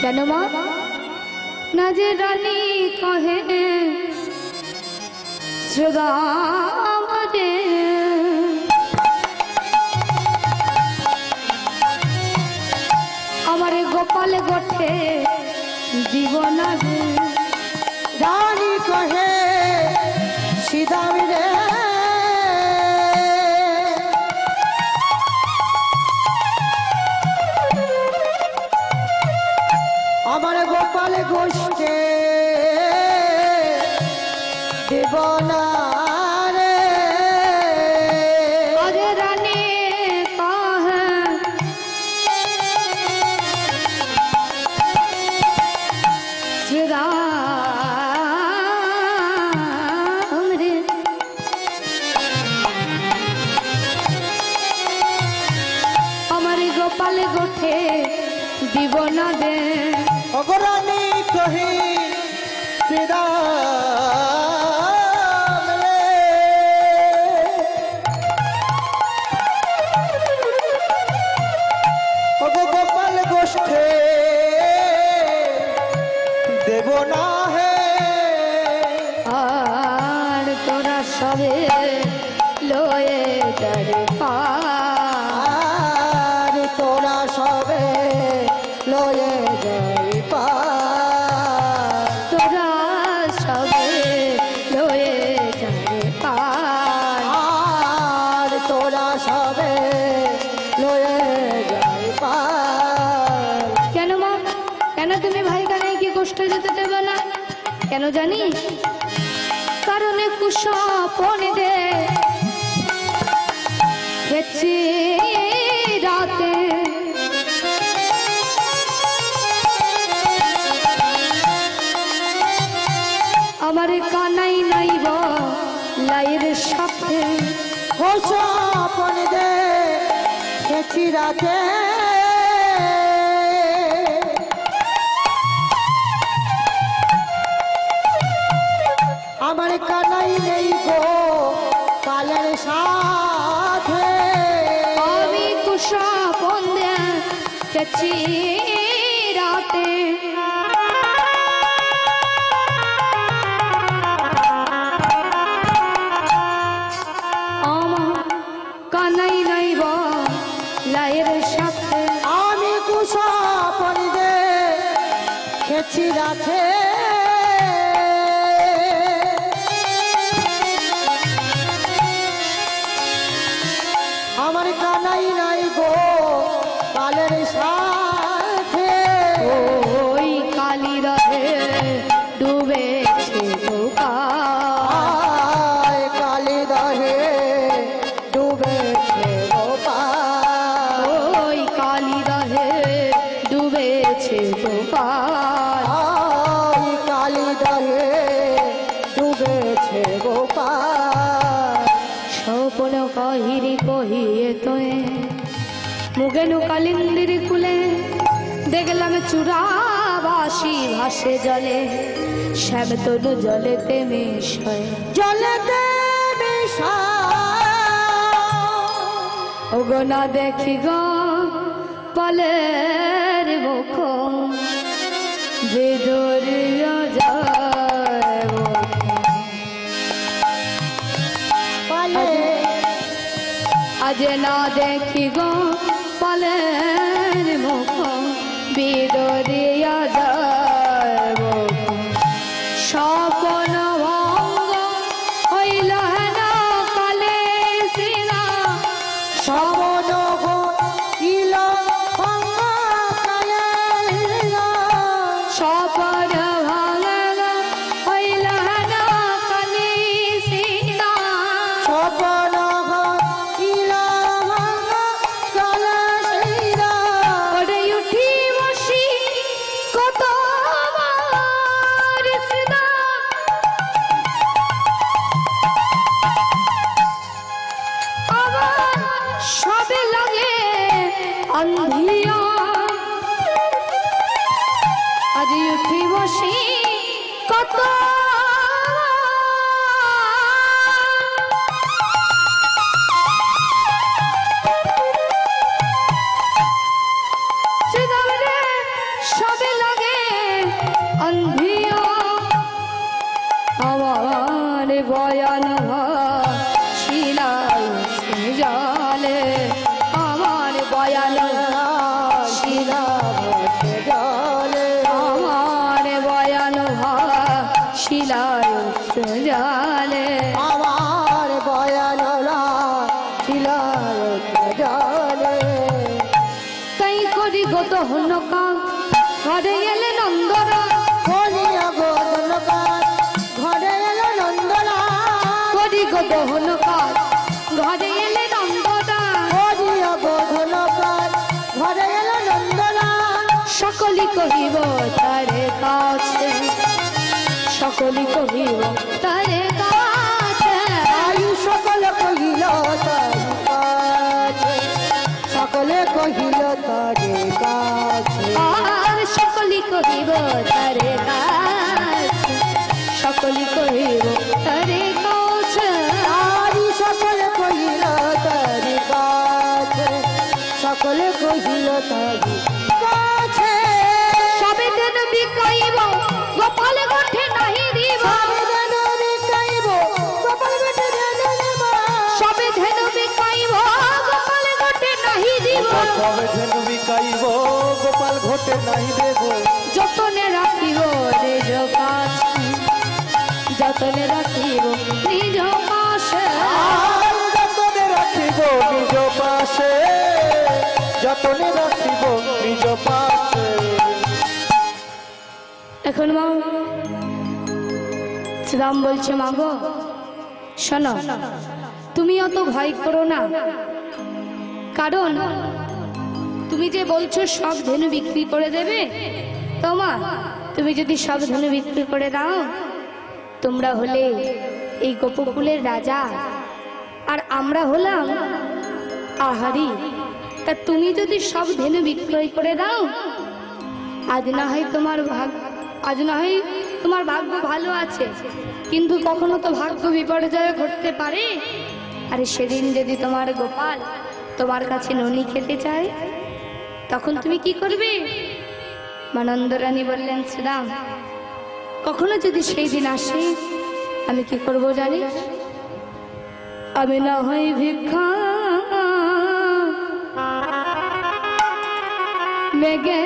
[SPEAKER 2] কেন মা? না যে রানী কহে শ্রীরাম রে, আমার গোপাল গোঠে দিব না রে।
[SPEAKER 3] রানী কহে সীতাম রে, আমার গোপাল গোষ্ঠে দেব না রে।
[SPEAKER 2] আরে রানী কহে শ্রীরাম রে, আমার গোপাল গোঠে দিব না দে।
[SPEAKER 1] অগরানী কহি শ্রীরাম রে, অগো গোপাল গোষ্ঠে দেব না হে।
[SPEAKER 2] আর তোরা সবে লয়ে যারে
[SPEAKER 3] আর তোরা সবে লয়ে যাই পার,
[SPEAKER 2] তোরা সবে লয়ে যারে
[SPEAKER 3] আর তোরা সবে লয়ে যাই পার।
[SPEAKER 2] কেন মা? কেন তুমি ভাই কানাইকে কষ্ট যেতে দেবে না? কেন জানিস? কারণে কুশপনে দে গেছি রাতে, আমার কানাই নাইব লাইয়ের সাথে।
[SPEAKER 3] গোসপন দে গেছি রাতে, আমার কানাই নেই গো কালের সাথে।
[SPEAKER 2] আমি কুশপন দে গেছি রাতে, আমার কানাই নাইব লাইয়ের সাথে।
[SPEAKER 3] আমি কুশপন দে গেছি রাতে, আমার কানাই নাই গো কালের সাথে।
[SPEAKER 2] ওই কালী রথে ডুবেছে গোপাল,
[SPEAKER 3] আয় কালী দহে ডুবেছে গোপাল,
[SPEAKER 2] ওই কালী রথে ডুবেছে গোপাল।
[SPEAKER 3] আয় কালী দহে ডুবেছে গোপাল।
[SPEAKER 2] স্বপন কহিরি কহিয়ে তোয়ে মুগেনু কালিন্দির কুলে, দেখলাম চূড়াবাসী ভাসে জলে, শ্যাম তনু জলেতে মেশয়।
[SPEAKER 3] জলেতে মিশা
[SPEAKER 2] ওগো না দেখি গো পালের মুখ, বেদরিয়া যায় মুখ।
[SPEAKER 3] পালে
[SPEAKER 2] আজ না দেখি গো পালের মুখ, বেদরিয়া যায় মুখ। স্বপন ভঙ্গ হইল না কালে শ্রীরা,
[SPEAKER 3] সমন ইল ভঙ্গা কালে
[SPEAKER 2] স্বপন ভঙ্গ হইল না কালে শ্রীরা।
[SPEAKER 3] স্বপন ইল ভঙ্গা কালে
[SPEAKER 2] ওরে উঠি বস अंधिया आज उठी बसी कत सबे लगे अंधिया আমার বয়ান শিলায় জলে আমার বয়ান শিলা জলে আমার বয়ান শিলায় জলে
[SPEAKER 3] আমার বয়ান শিলায় জলে
[SPEAKER 2] তাই করি গত হনকা ঘরে এলে নন্দরা
[SPEAKER 3] বলিয়া গো ধনকার ঘরে এলো নন্দনা
[SPEAKER 2] করি গত হনকা ঘরে এলে নন্দরা
[SPEAKER 3] বলিয়া গো ধনকার ঘরে এলো নন্দনা
[SPEAKER 2] সকলি কহিব তারে কাছে সকলি কহিব তারে কাছে
[SPEAKER 3] আয়ু সকল কহিল তার কাছে সকলে কহিল তারে কাছে
[SPEAKER 2] আর সকলি কহিব তারে কাছে সকলি কহিব তারে কাছে
[SPEAKER 3] আরি সকলে কহিল তারে কাছে সকলে কহিল তারে কাছে
[SPEAKER 2] সবে দেন বিকাইব গোপাল গোঠে নাহি দিব সবে ধেন বিকাইব গোপাল গোঠে নাহি দিব
[SPEAKER 1] সবে ধেন বিকাইব গোপাল ঘটে নাই দেব
[SPEAKER 2] যতনে রাখিব নিজ কাছে যতনে রাখিব নিজ পাশে
[SPEAKER 1] যতনে রাখিব নিজ পাশে যতনে রাখিব নিজ পাশে
[SPEAKER 2] এখন মা শ্রীরাম বলছে মা গো শোনো তুমি অত ভয় করো না কারণ তুমি যে বলছো সব ধেনু বিক্রি করে দেবে তোমা তুমি যদি সব ধেনু বিক্রি করে দাও তোমরা হলে এই গোপকুলের রাজা আর আমরা হলাম আহারি তা তুমি যদি সব ধেনু বিক্রয় করে দাও আজ না হয় তোমার ভাগ্য ভালো আছে কিন্তু কখনো তো ভাগ্য বিপর্যয় ঘটতে পারে আরে সেদিন যদি তোমার গোপাল তোমার কাছে ননি খেতে চায় তখন তুমি কি করবে মানন্দরানী বললেন শ্রীরাম কখনো যদি সেই দিন আসে আমি কি করব জানিস আমি না হয় ভিক্ষা মেঘে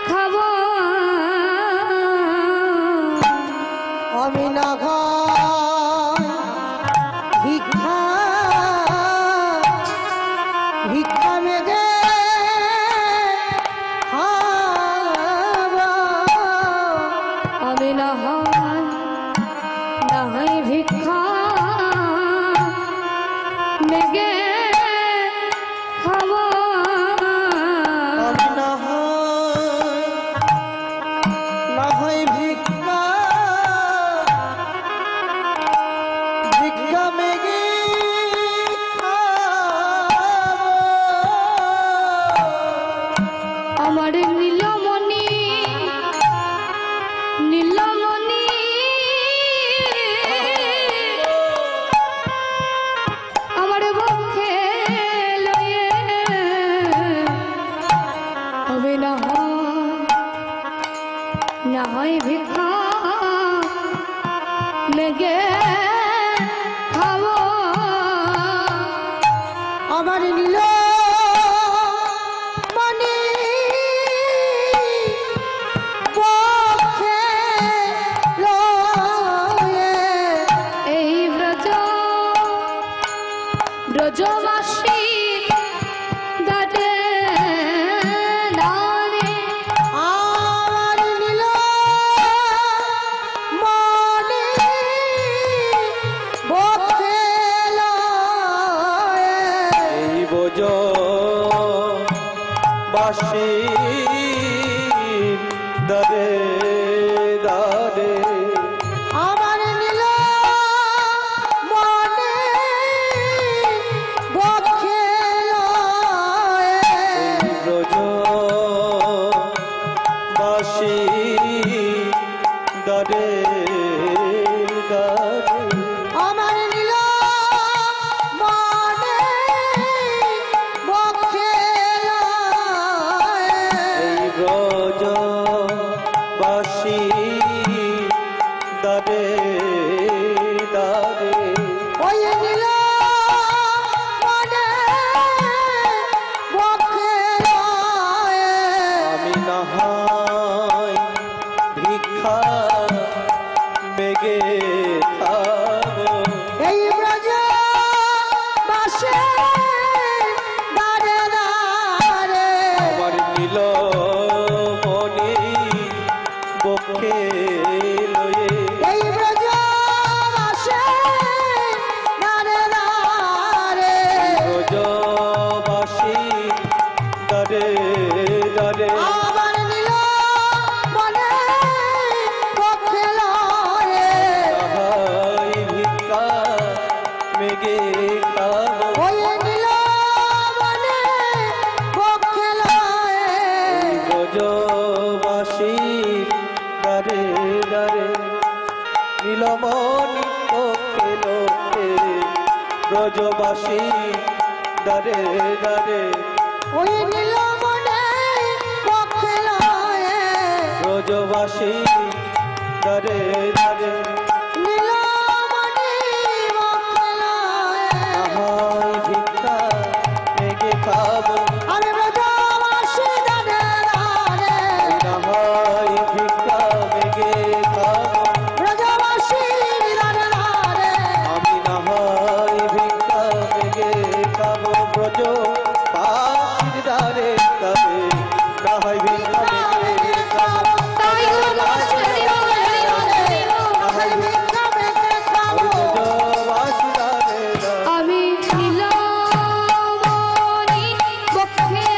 [SPEAKER 2] খাবো
[SPEAKER 3] আমি না ভিক্ষা ভিক্ষা মেঘে
[SPEAKER 2] আমি না হয় ভিক্ষা মেঘে খাবো
[SPEAKER 1] আমি না হয় ভিক্ষা ভিক্ষা মেঘে
[SPEAKER 2] আমার নীলমণি নীলমণি আমার বক্ষে লয়ে হবে না হয় ভিক্ষা মেঘে খাবো
[SPEAKER 3] আমার নীল মনে পক্ষে লয়ে
[SPEAKER 2] এই ব্রজবাসী গাটে নারে
[SPEAKER 3] আমার নীল মনে পক্ষে লয়ে
[SPEAKER 1] এই বোঝ বাসি দরে দরে
[SPEAKER 3] আমার নীল মনে পক্ষে লয়ে
[SPEAKER 1] দারে দারে
[SPEAKER 3] আমার নীল মনে পক্ষে লয়ে
[SPEAKER 1] তাহাই ভিক্ষা মেঘে খাবো
[SPEAKER 3] ওই নীল মনে পক্ষে লয়ে
[SPEAKER 1] ব্রজবাসী দারে দারে নীলমণি পক্ষে লোকে ব্রজবাসী দারে দারে
[SPEAKER 3] ওই নীল মনে পক্ষে লয়ে
[SPEAKER 1] ব্রজবাসী দারে দারে
[SPEAKER 3] নীল মনে পক্ষে লয়ে
[SPEAKER 1] তাহাই ভিক্ষা মেঘে খাবো
[SPEAKER 3] আমি ব্রজবাসী দারে দারে
[SPEAKER 1] তাহাই ভিক্ষা মেঘে খাবো
[SPEAKER 3] ব্রজবাসী দারে দারে
[SPEAKER 1] আমি নাহাই ভিক্ষা মেঘে খাবো ব্রজ পাখির দারে দারে নাহাই ভিক্ষা মেঘে খাবো
[SPEAKER 2] তাই গো মাস্টার
[SPEAKER 3] আমি ভিক্ষা মেঘে খাবো
[SPEAKER 1] ব্রজবাসী দারে দারে
[SPEAKER 2] আমি নীলমণি পক্ষে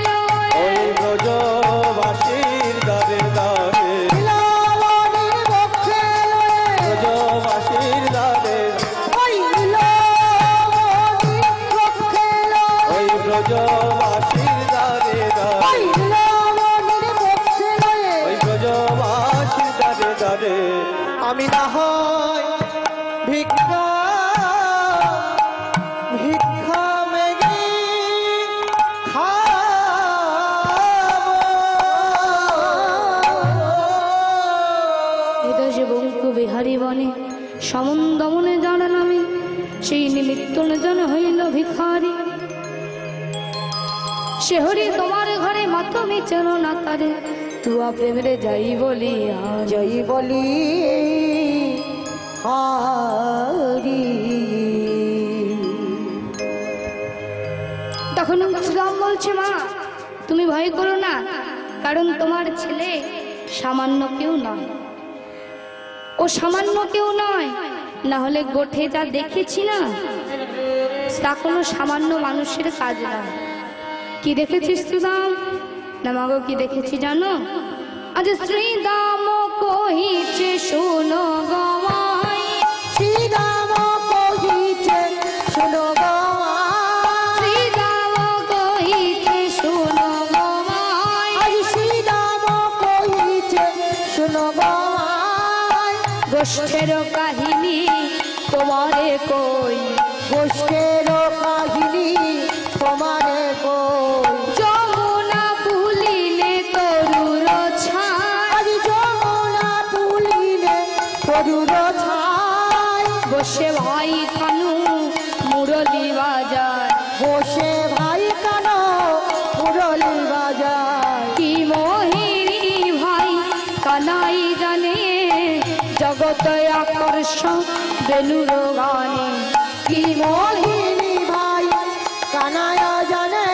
[SPEAKER 2] লয়ে
[SPEAKER 1] ওই ব্রজবাসীর দারে দারে
[SPEAKER 3] নীলমণির পক্ষে লয়ে
[SPEAKER 1] ব্রজবাসীর দারে
[SPEAKER 3] ওই নীলমণির পক্ষে লয়ে
[SPEAKER 1] ওই ব্রজবাসীর দারে
[SPEAKER 3] ওই
[SPEAKER 1] দারে
[SPEAKER 3] নীলমণির পক্ষে লয়ে
[SPEAKER 1] ওই ব্রজবাসীর দারে দারে আমি না হয় ভিক্ষা ভিক্ষা মেঘে
[SPEAKER 2] এদেশে বঙ্কু বিহারী বনে সমন দমনে জানান আমি সেই নিমিত্ত জন হইল ভিখারি শেহরি তোমার ঘরে মাত মিচেন না তারে তুয়া প্রেমরে যাই বলি
[SPEAKER 3] জয় বলি হারি
[SPEAKER 2] তখন শ্রীরাম বলছে মা তুমি ভয় করো না কারণ তোমার ছেলে সামান্য কেউ নয় ও সামান্য কেউ নয় না হলে গোঠে যা দেখেছি না তা কোনো সামান্য মানুষের কাজ না কি দেখেছিস শ্রীরাম না মাগো কি দেখেছি জানো আজ শ্রীরাম কহিছে শোনো গমাই
[SPEAKER 3] শ্রীরাম কহিছে শোনো গমাই
[SPEAKER 2] শ্রীরাম কহিছে শোনো গমাই
[SPEAKER 3] আজ শ্রীরাম কহিছে শোনো গমাই
[SPEAKER 2] গোষ্ঠের কাহিনী তোমারে কই
[SPEAKER 3] গোষ্ঠের কাহিনী তোমারে কই
[SPEAKER 2] যমুনা ভুলিলে তরুর ছাই
[SPEAKER 3] আজ যমুনা তুলিলে তরুর ছাই
[SPEAKER 2] বসে ভাই কানু মুরলি বাজার
[SPEAKER 3] বসে ভাই কান মুরলি বাজার
[SPEAKER 2] কি মোহিনী ভাই কানাই জানে জগত আকর্ষণ বেলুর গানে কি
[SPEAKER 3] মোহিনী ভাই কানায় জানে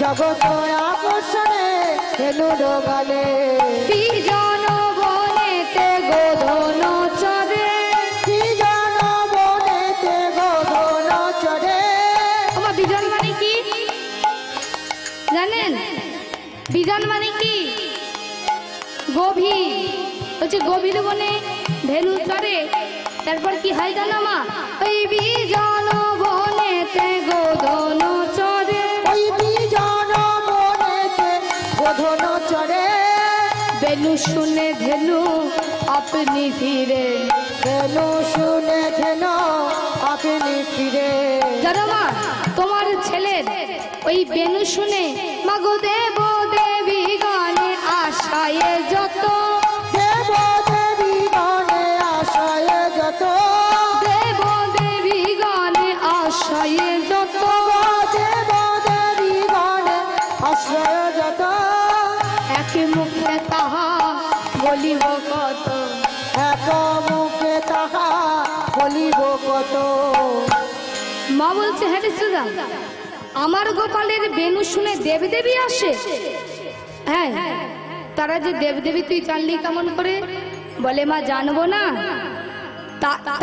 [SPEAKER 3] জগত আকর্ষণে হেলুর গানে
[SPEAKER 2] বিজন বনেতে গোধন চরে
[SPEAKER 3] কি জন বনেতে গোধন চরে
[SPEAKER 2] আমার বিজন মানে কি জানেন বিজন মানে কি গভীর হচ্ছে গভীর বনে ভেলু চরে তারপর কি হয় জানো মা ওই বিজন বনেতে গোধন চরে
[SPEAKER 3] ওই বিজন বনেতে গোধন চরে
[SPEAKER 2] বেলু শুনে ধেনু আপনি ফিরে
[SPEAKER 3] হেলু শুনে ধেন আপনি ফিরে
[SPEAKER 2] জানো মা তোমার ছেলের ওই বেনু শুনে মাগো দেব দেবী গানে আশায় যত
[SPEAKER 3] দেব দেবী গণে আশায় যত
[SPEAKER 2] দেব দেবী গানে আশায় যত
[SPEAKER 3] দেব দেবী গণে আশ্রয় যত
[SPEAKER 2] এক মুখে তাহা বলিব কত
[SPEAKER 3] এক মুখে তাহা বলিব কত
[SPEAKER 2] মা বলছে হ্যাঁ রে সুধা আমার গোপালের বেনু শুনে দেবদেবী আসে হ্যাঁ তারা যে দেবদেবী তুই জানলি কেমন করে বলে মা জানবো না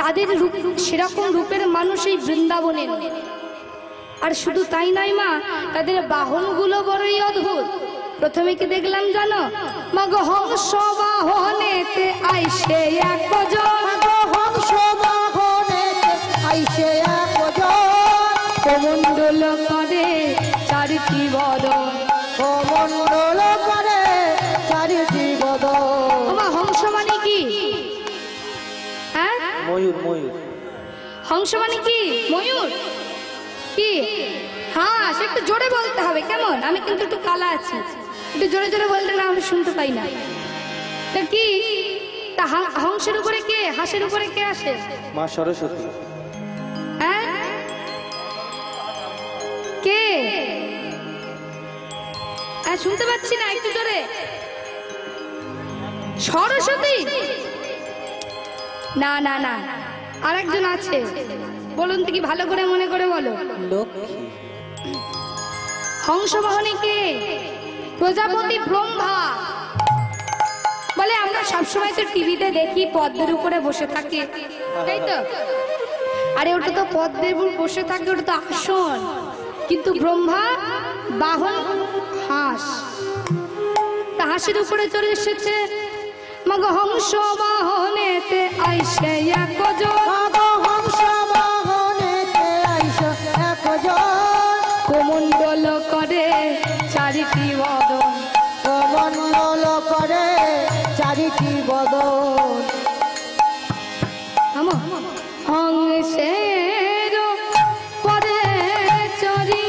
[SPEAKER 2] তাদের রূপ সেরকম রূপের মানুষ এই বৃন্দাবনে নেই। আর শুধু তাই নয় মা, তাদের বাহনগুলো বড়ই অদ্ভুত। প্রথমে কি দেখলাম জানো? মাগো হংস বাহনেতে আইসে একজন,
[SPEAKER 3] হংস বাহনেতে আইসে একজন,
[SPEAKER 2] কমণ্ডল করে চারিটি বদন।
[SPEAKER 3] কমণ্ডল করে চারিটি বদন।
[SPEAKER 2] বাবা হংস মানে কি? হ্যাঁ,
[SPEAKER 1] ময়ূর ময়ূর।
[SPEAKER 2] হংস মানে কি? ময়ূর কি? হ্যাঁ, সে একটু জোরে বলতে হবে, কেমন? আমি কিন্তু একটু কালা আছি, একটু জোরে জোরে বলতে না আমি শুনতে পাই না। তা কি? তা হংসের উপরে কে, হাঁসের উপরে কে আসে?
[SPEAKER 1] মা সরস্বতী।
[SPEAKER 2] হ্যাঁ, কে? শুনতে পাচ্ছি না, একটু জোরে। সরস্বতী? না না না, আরেকজন আছে, বলুন তো কি, ভালো করে মনে করে বলো।
[SPEAKER 1] লক্ষ্মী।
[SPEAKER 2] হংস বাহনে কে? প্রজাপতি ব্রহ্মা। বলে আমরা সবসময় তো টিভিতে দেখি পদ্মের উপরে বসে থাকে, তাই তো? আরে ওটা তো পদ্মের উপর বসে থাকে, ওটা তো আসন, কিন্তু ব্রহ্মা বাহন হাঁস। তা হাঁসের উপরে চলে এসেছে। মাগো হংস বাহনেতে আইসে একজন,
[SPEAKER 3] মাগো হংস বাহনেতে আইসে একজন,
[SPEAKER 2] কমণ্ডল করে চারিটি বদন।
[SPEAKER 3] কমণ্ডল করে চারিটি বদন।
[SPEAKER 2] হংসের পরে চরি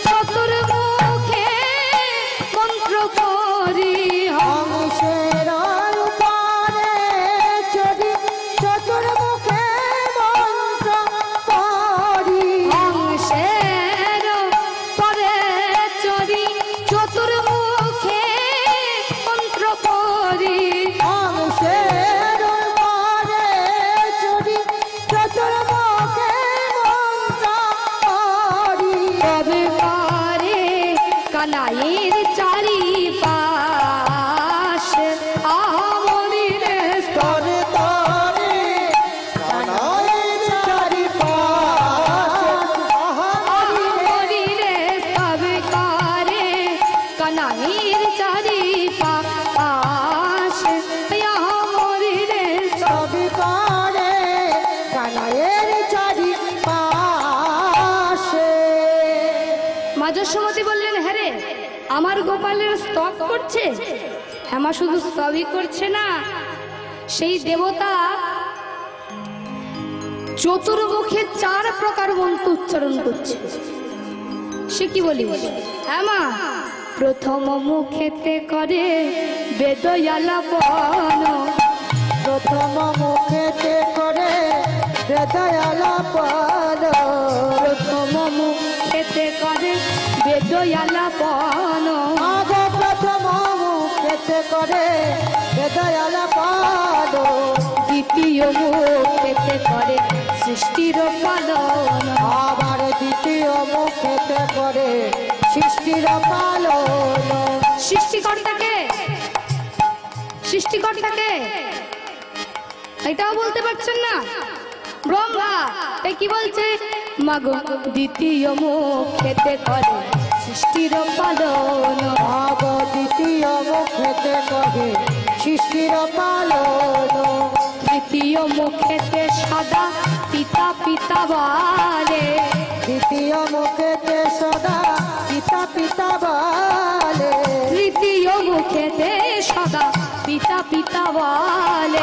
[SPEAKER 2] চতুর্মুখে মন্ত্র করি।
[SPEAKER 3] হংসের উপরে চড়ি চতুর্মুখে মন্ত্র করি।
[SPEAKER 2] হংসের পরে চরি চতুর্মুখে মন্ত্র করি।
[SPEAKER 3] হংসের উপরে চড়ি চতুর্মুখে মন্ত্র করি।
[SPEAKER 2] তবে পারে কানাইয়ের চারি পাশ আমরিরে
[SPEAKER 3] তরে তরে কানাইয়ের চারিপাশ
[SPEAKER 2] আমরিরে তবে পারে কানাইয়ের চারি পাশ আমরিরে
[SPEAKER 3] সবই করে কানাইয়ের চারিপাশে।
[SPEAKER 2] মা যশোমতী বললেন, হ্যাঁ রে, আমার গোপালের স্তব করছে। হ্যাঁ মা, শুধু স্তবই করছে না, সেই দেবতা চতুর্মুখে 4 প্রকার মন্ত্র উচ্চারণ করছে। সে কি বলি? হ্যাঁ মা, প্রথম মুখেতে করে বেদয়ালাপন,
[SPEAKER 3] প্রথম মুখেতে করে বেদয়ালাপন,
[SPEAKER 2] প্রথম মুখেতে করে বেদয়ালাপন,
[SPEAKER 3] আগে প্রথম মুখেতে করে বেদয়ালাপন,
[SPEAKER 2] দ্বিতীয় মুখেতে করে সৃষ্টির পালন,
[SPEAKER 3] আবার দ্বিতীয় মুখেতে করে সৃষ্টির পালন।
[SPEAKER 2] সৃষ্টিকর্তাকে, সৃষ্টিকর্তাকে এটাও বলতে পারছেন না? ব্রহ্মা। তাই কি বলছে? মাগো দ্বিতীয় মুখেতে করে সৃষ্টির পালন,
[SPEAKER 3] আগ দ্বিতীয় মুখেতে করে সৃষ্টির পালন,
[SPEAKER 2] তৃতীয় মুখেতে সদা পিতা পিতা বলে,
[SPEAKER 3] দ্বিতীয় মুখেতে সদা পিতা পিতা বলে,
[SPEAKER 2] তৃতীয় মুখেতে সদা পিতা পিতা বলে,